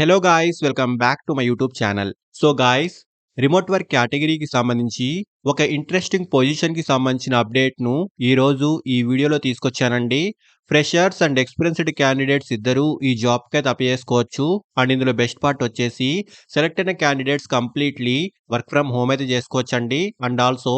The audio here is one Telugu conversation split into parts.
Hello guys welcome back to my YouTube channel. So guys, remote work కేటగిరీకి సంబంధించి ఒక ఇంట్రెస్టింగ్ పొజిషన్‌కి సంబంధించిన అప్డేట్‌ను ఈరోజు ఈ వీడియోలో తీసుకొచ్చానండి. ఫ్రెషర్స్ అండ్ ఎక్స్‌పీరియన్స్‌డ్ క్యాండిడేట్స్ ఇద్దరూ ఈ జాబ్‌కైతే అప్లై చేసుకోవచ్చు. అండ్ ఇందులో బెస్ట్ పార్ట్ వచ్చేసి సెలెక్ట్ అయిన candidates completely work from home అయితే చేసుకోవచ్చండి. అండ్ ఆల్సో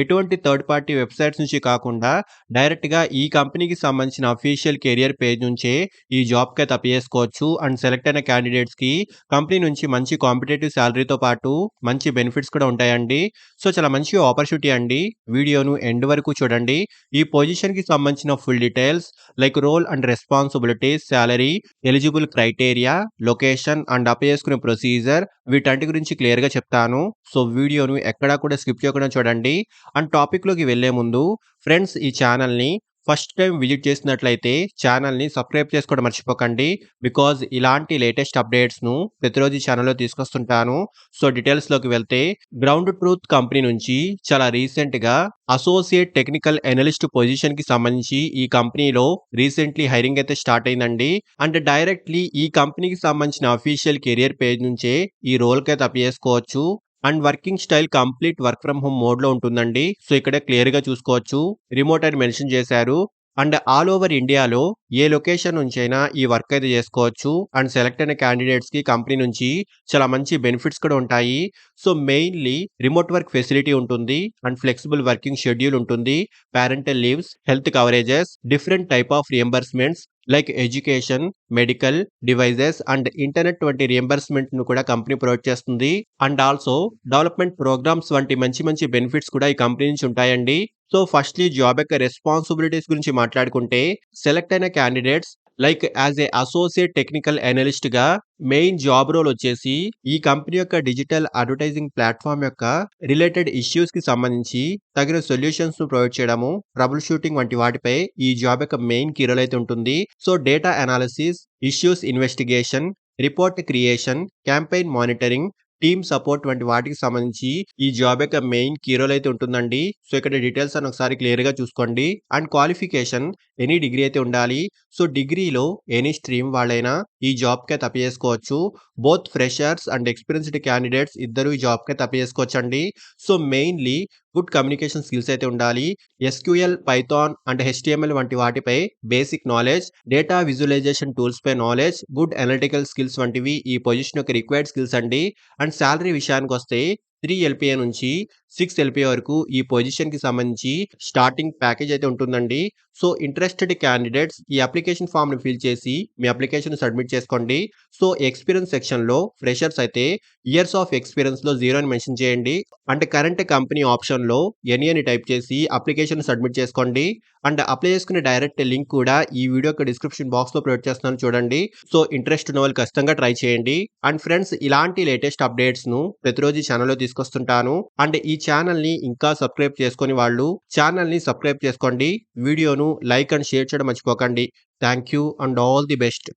ఎటువంటి థర్డ్ పార్టీ వెబ్‌సైట్స్ నుంచి కాకుండా డైరెక్ట్‌గా ఈ కంపెనీకి సంబంధించిన అఫీషియల్ కెరియర్ పేజ్ నుంచే ఈ జాబ్‌కైతే అప్లై చేసుకోవచ్చు. అండ్ సెలెక్ట్ అయిన క్యాండిడేట్స్‌కి కంపెనీ నుంచి మంచి కాంపిటీటివ్ సాలరీతో పాటు మంచి బెనిఫిట్స్ కూడా ఉంటాయండి. సో, చాలా మంచి ఆపర్చునిటీ అండి. వీడియోను ఎండ్ వరకు చూడండి. ఈ పొజిషన్‌కి సంబంధించిన full details like role and responsibilities, salary, eligible criteria, location and apply చేసుకునే ప్రొసీజర్ వీటన్నిటి గురించి క్లియర్‌గా చెప్తాను. సో, వీడియోను ఎక్కడా కూడా స్కిప్ చేయకుండా చూడండి. అండ్ టాపిక్‌లోకి వెళ్ళే ముందు ఫ్రెండ్స్, ఈ ఛానల్‌ని ఫస్ట్ టైం విజిట్ చేసినట్లయితే ఛానల్‌ని సబ్స్క్రైబ్ చేసుకోవడం మర్చిపోకండి. బికాజ్ ఇలాంటి లేటెస్ట్ అప్డేట్స్‌ను ప్రతిరోజు ఈ ఛానల్‌లో తీసుకొస్తుంటాను. సో, డీటెయిల్స్‌లోకి వెళ్తే గ్రౌండ్ ట్రూత్ కంపెనీ నుంచి చాలా రీసెంట్‌గా అసోసియేట్ టెక్నికల్ అనలిస్ట్ పొజిషన్‌కి సంబంధించి ఈ కంపెనీలో రీసెంట్‌లీ హైరింగ్ అయితే స్టార్ట్ అయిందండి. అండ్ డైరెక్ట్‌లీ ఈ కంపెనీకి సంబంధించిన అఫీషియల్ కెరియర్ పేజ్ నుంచే ఈ రోల్‌కైతే అప్లై చేసుకోవచ్చు. And working style complete work from home మోడ్‌లో ఉంటుందండి. సో, ఇక్కడ క్లియర్‌గా చూసుకోవచ్చు. రిమోట్ అని మెన్షన్ చేశారు. అండ్ ఆల్ ఓవర్ ఇండియాలో ఏ లొకేషన్ నుంచైనా ఈ వర్క్ అయితే చేసుకోవచ్చు. అండ్ సెలెక్ట్ అయిన క్యాండిడేట్స్‌కి కంపెనీ నుంచి చాలా మంచి బెనిఫిట్స్ కూడా ఉంటాయి. So, mainly remote work facility ఉంటుంది. అండ్ ఫ్లెక్సిబుల్ వర్కింగ్ షెడ్యూల్ ఉంటుంది. Parental leaves, health coverages, different type of reimbursements like education, medical, devices and internet వంటి రియంబర్స్‌మెంట్‌ను కూడా కంపెనీ ప్రొవైడ్ చేస్తుంది. అండ్ ఆల్సో డెవలప్‌మెంట్ ప్రోగ్రామ్స్ వంటి మంచి మంచి బెనిఫిట్స్ కూడా ఈ కంపెనీ నుంచి ఉంటాయండి. సో, ఫస్ట్‌లీ జాబ్ యొక్క రెస్పాన్సిబిలిటీస్ గురించి మాట్లాడుకుంటే సెలెక్ట్ అయిన candidates like as a associate technical అనలిస్ట్‌గా మెయిన్ జాబ్ రోల్ వచ్చేసి ఈ కంపెనీ యొక్క డిజిటల్ అడ్వర్టైజింగ్ ప్లాట్‌ఫార్మ్ యొక్క రిలేటెడ్ ఇష్యూస్‌కి సంబంధించి తగిన సొల్యూషన్స్‌ను ప్రొవైడ్ చేయడము, ట్రబుల్ షూటింగ్ వంటి వాటిపై ఈ జాబ్ యొక్క మెయిన్ కీ రోల్ అయితే ఉంటుంది. So, data analysis, issues investigation, report creation, campaign monitoring, team support వంటి వాటికి సంబంధించి ఈ జాబ్ యొక్క మెయిన్ కీ రోల్ అయితే ఉంటుందండి. సో, ఇక్కడ డీటెయిల్స్ అని ఒకసారి క్లియర్‌గా చూసుకోండి. అండ్ క్వాలిఫికేషన్ ఎనీ డిగ్రీ అయితే ఉండాలి. సో, డిగ్రీలో ఎనీ స్ట్రీమ్ వాళ్ళైనా ఈ జాబ్‌కి అయితే అప్లై చేసుకోవచ్చు. Both freshers and experienced candidates ఇద్దరు ఈ జాబ్‌కి అయితే అప్లై చేసుకోవచ్చండి. So, mainly good communication skills అయితే ఉండాలి. ఎస్‌క్యూఎల్, పైథాన్ అండ్ హెచ్‌టీఎంఎల్ వంటి వాటిపై basic knowledge, data visualisation tools పై నాలెడ్జ్, గుడ్ అనలిటికల్ స్కిల్స్ వంటివి ఈ పొజిషన్ యొక్క రిక్వైర్డ్ స్కిల్స్ అండి. అండ్ సాలరీ విషయానికొస్తే 3 ఎల్‌పీఏ నుంచి 6 ఎల్‌పీఏ వరకు ఈ పొజిషన్‌కి సంబంధించి స్టార్టింగ్ ప్యాకేజ్ అయితే ఉంటుందండి. సో, ఇంట్రెస్టెడ్ క్యాండిడేట్స్ ఈ అప్లికేషన్ ఫార్మ్‌ని ఫిల్ చేసి మీ అప్లికేషన్‌ని సబ్మిట్ చేసుకోండి. సో, ఎక్స్‌పీరియన్స్ సెక్షన్‌లో ఫ్రెషర్స్ అయితే ఇయర్స్ ఆఫ్ ఎక్స్‌పీరియన్స్‌లో 0 అని మెన్షన్ చేయండి. అంటే కరెంట్ కంపెనీ ఆప్షన్‌లో ఎనీ అని టైప్ చేసి అప్లికేషన్ సబ్మిట్ చేసుకోండి. అండ్ అప్లై చేసుకునే డైరెక్ట్ లింక్ కూడా ఈ వీడియో యొక్క డిస్క్రిప్షన్ బాక్స్‌లో ప్రొవైడ్ చేస్తున్నాను చూడండి. సో, ఇంట్రెస్ట్ ఉన్న వాళ్ళు ఖచ్చితంగా ట్రై చేయండి. అండ్ ఫ్రెండ్స్, ఇలాంటి లేటెస్ట్ అప్డేట్స్‌ను ప్రతిరోజు ఈ ఛానల్‌లో తీసుకొస్తుంటాను. అండ్ ఈ ఛానల్‌ని ఇంకా సబ్స్క్రైబ్ చేసుకోని వాళ్ళు ఛానల్‌ని సబ్స్క్రైబ్ చేసుకోండి. వీడియోను లైక్ అండ్ షేర్ చేయడం మర్చిపోకండి. Thank you and all the best.